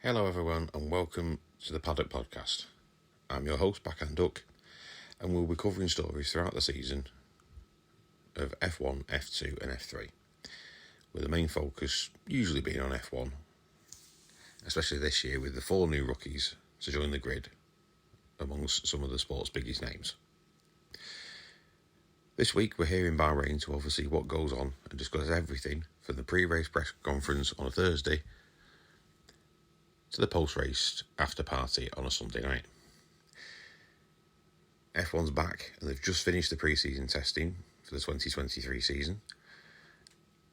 Hello everyone and welcome to the Paddock Podcast. I'm your host, Backhand Duck, and we'll be covering stories throughout the season of F1, F2 and F3, with the main focus usually being on F1, especially this year with the 4 new rookies to join the grid amongst some of the sport's biggest names. This week we're here in Bahrain to oversee what goes on and discuss everything from the pre-race press conference on a Thursday to the post-race after party on a Sunday night. F1's back and they've just finished the pre-season testing for the 2023 season,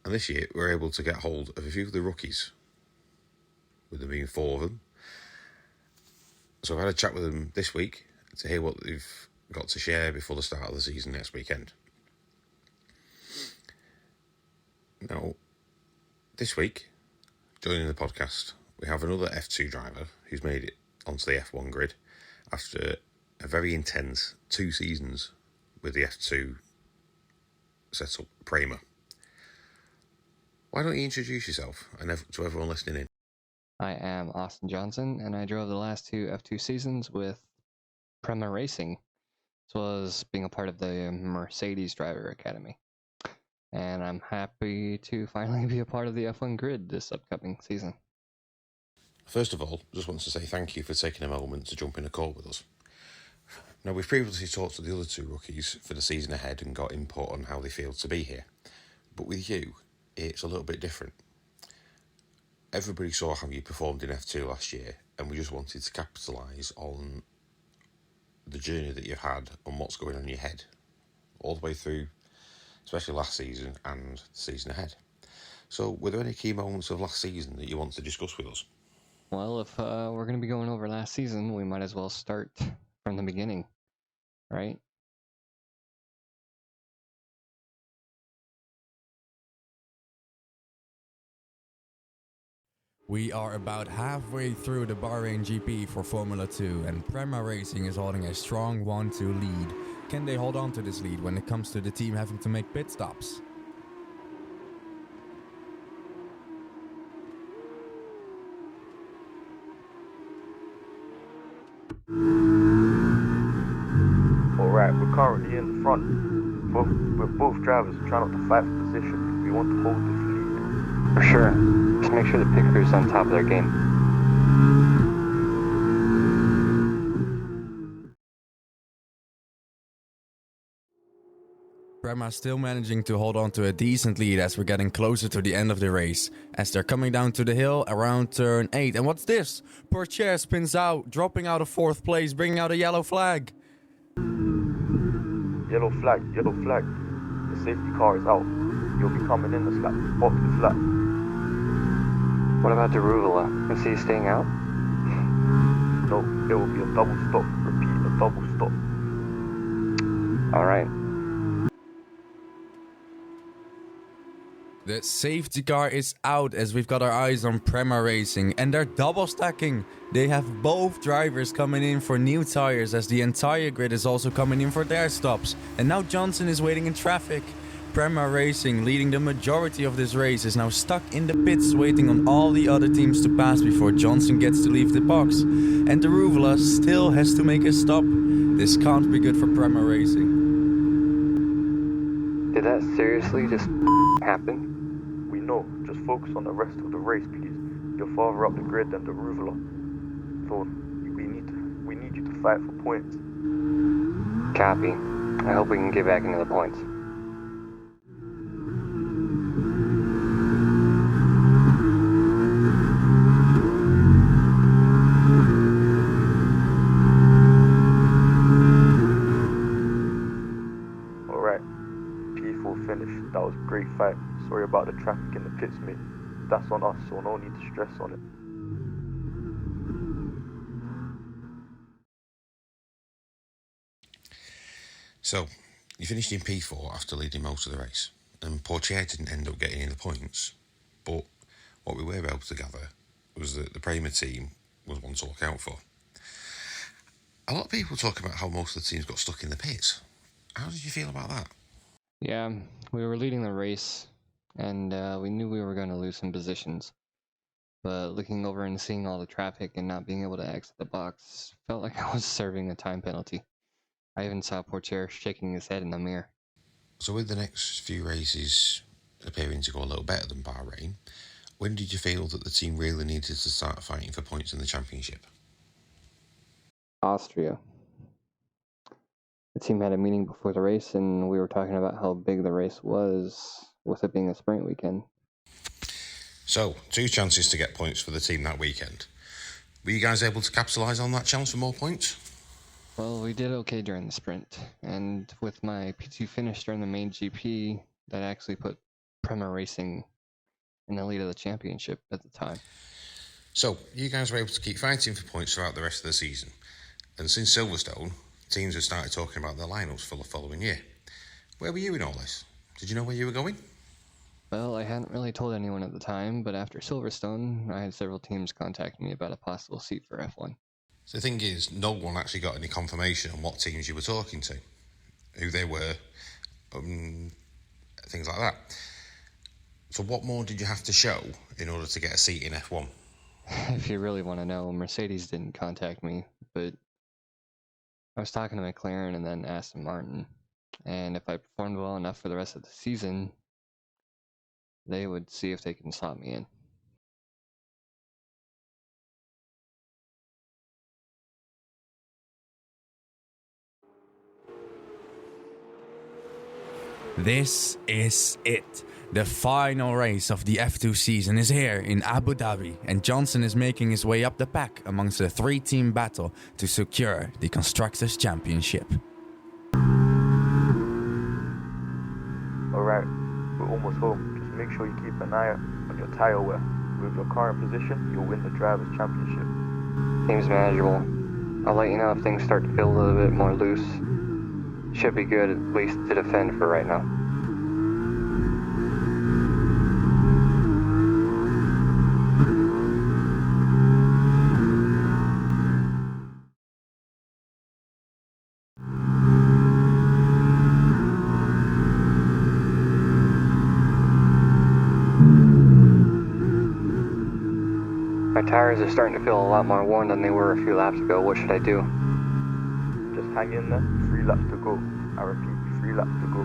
and this year we're able to get hold of a few of the rookies, with there being 4 of them. So I've had a chat with them this week to hear what they've got to share before the start of the season next weekend. Now, this week, joining the podcast, we have another F2 driver who's made it onto the F1 grid after a very intense 2 seasons with the F2 setup, Prema. Why don't you introduce yourself and to everyone listening in? I am Austin Johnson, and I drove the last 2 F2 seasons with Prema Racing, as well as being a part of the Mercedes Driver Academy. And I'm happy to finally be a part of the F1 grid this upcoming season. First of all, just want to say thank you for taking a moment to jump in a call with us. Now, we've previously talked to the other 2 rookies for the season ahead and got input on how they feel to be here. But with you, it's a little bit different. Everybody saw how you performed in F2 last year, and we just wanted to capitalise on the journey that you've had and what's going on in your head all the way through, especially last season and the season ahead. So, were there any key moments of last season that you want to discuss with us? Well, if we're going to be going over last season, we might as well start from the beginning, right? We are about halfway through the Bahrain GP for Formula 2, and Prema Racing is holding a strong 1-2 lead. Can they hold on to this lead when it comes to the team having to make pit stops? Alright, we're currently in the front. We're both drivers trying not to fight for position. We want to hold this lead. For sure. Just make sure the pit crew's on top of their game. Prema still managing to hold on to a decent lead as we're getting closer to the end of the race, as they're coming down to the hill around turn 8. And what's this? Pourchaire spins out, dropping out of 4th place, bringing out a yellow flag. Yellow flag, yellow flag. The safety car is out. You'll be coming in this lap, off this lap. What about Deruvula? Is he staying out? No, there will be a double stop. Repeat, a double stop. Alright. The safety car is out as we've got our eyes on Prema Racing, and they're double stacking. They have both drivers coming in for new tires as the entire grid is also coming in for their stops. And now Johnson is waiting in traffic. Prema Racing, leading the majority of this race, is now stuck in the pits waiting on all the other teams to pass before Johnson gets to leave the box. And Deruvula still has to make a stop. This can't be good for Prema Racing. Did that seriously just happen? We know, just focus on the rest of the race, please. You're farther up the grid than the Ruvula. So, we need you to fight for points. Copy. I hope we can get back into the points. Alright, peaceful finish. That was a great fight. Sorry about the traffic in the pits, mate. That's on us, so no need to stress on it. So, you finished in P4 after leading most of the race, and Pourchaire didn't end up getting any points, but what we were able to gather was that the Prema team was one to look out for. A lot of people talk about how most of the teams got stuck in the pits. How did you feel about that? Yeah, we were leading the race, and we knew we were going to lose some positions. But looking over and seeing all the traffic and not being able to exit the box felt like I was serving a time penalty. I even saw Portier shaking his head in the mirror. So with the next few races appearing to go a little better than Bahrain, when did you feel that the team really needed to start fighting for points in the championship? Austria. The team had a meeting before the race, and we were talking about how big the race was, with it being a sprint weekend. So, 2 chances to get points for the team that weekend. Were you guys able to capitalise on that chance for more points? Well, we did okay during the sprint, and with my P2 finish during the main GP, that actually put Prema Racing in the lead of the championship at the time. So, you guys were able to keep fighting for points throughout the rest of the season. And since Silverstone, teams have started talking about their lineups for the following year. Where were you in all this? Did you know where you were going? Well, I hadn't really told anyone at the time, but after Silverstone, I had several teams contact me about a possible seat for F1. So the thing is, no one actually got any confirmation on what teams you were talking to, who they were, things like that. So what more did you have to show in order to get a seat in F1? If you really want to know, Mercedes didn't contact me, but I was talking to McLaren and then Aston Martin, and if I performed well enough for the rest of the season, they would see if they can slot me in. This is it. The final race of the F2 season is here in Abu Dhabi, and Johnson is making his way up the pack amongst the 3-team battle to secure the Constructors' Championship. Alright, we're almost home. Just make sure you keep an eye on your tyre wear. With your current position, you'll win the Drivers' Championship. Seems manageable. I'll let you know if things start to feel a little bit more loose. Should be good, at least to defend for right now. My tires are starting to feel a lot more worn than they were a few laps ago. What should I do? Just hang in there. 3 laps to go. I repeat, 3 laps to go.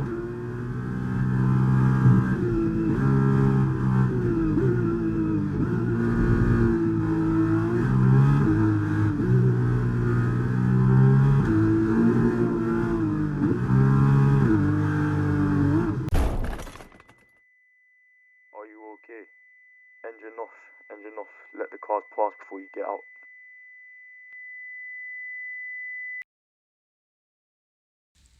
Are you okay? Engine off. Engine off. Let the cars pass before you get out.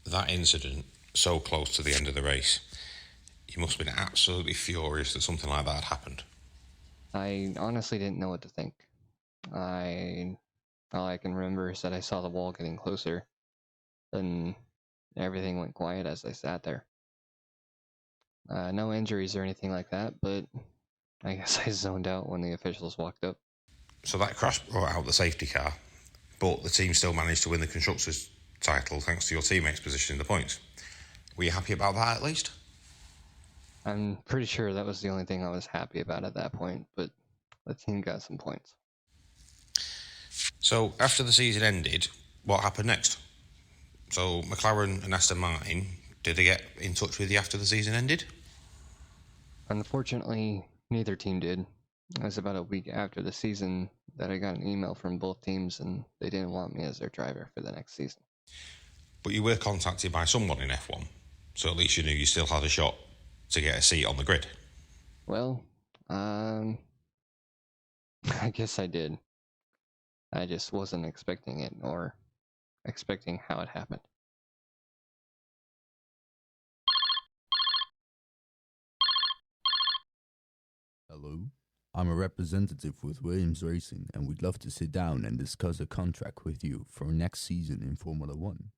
That incident, so close to the end of the race, you must have been absolutely furious that something like that had happened. I honestly didn't know what to think. All I can remember is that I saw the wall getting closer, then everything went quiet as I sat there. No injuries or anything like that, but I guess I zoned out when the officials walked up. So that crash brought out the safety car, but the team still managed to win the Constructors' title thanks to your teammates' position in the points. Were you happy about that at least? I'm pretty sure that was the only thing I was happy about at that point, but the team got some points. So after the season ended, what happened next? So McLaren and Aston Martin, did they get in touch with you after the season ended? Unfortunately, neither team did. It was about a week after the season that I got an email from both teams, and they didn't want me as their driver for the next season. But you were contacted by someone in F1, so at least you knew you still had a shot to get a seat on the grid. Well, I guess I did. I just wasn't expecting it or expecting how it happened. Hello, I'm a representative with Williams Racing, and we'd love to sit down and discuss a contract with you for next season in Formula 1.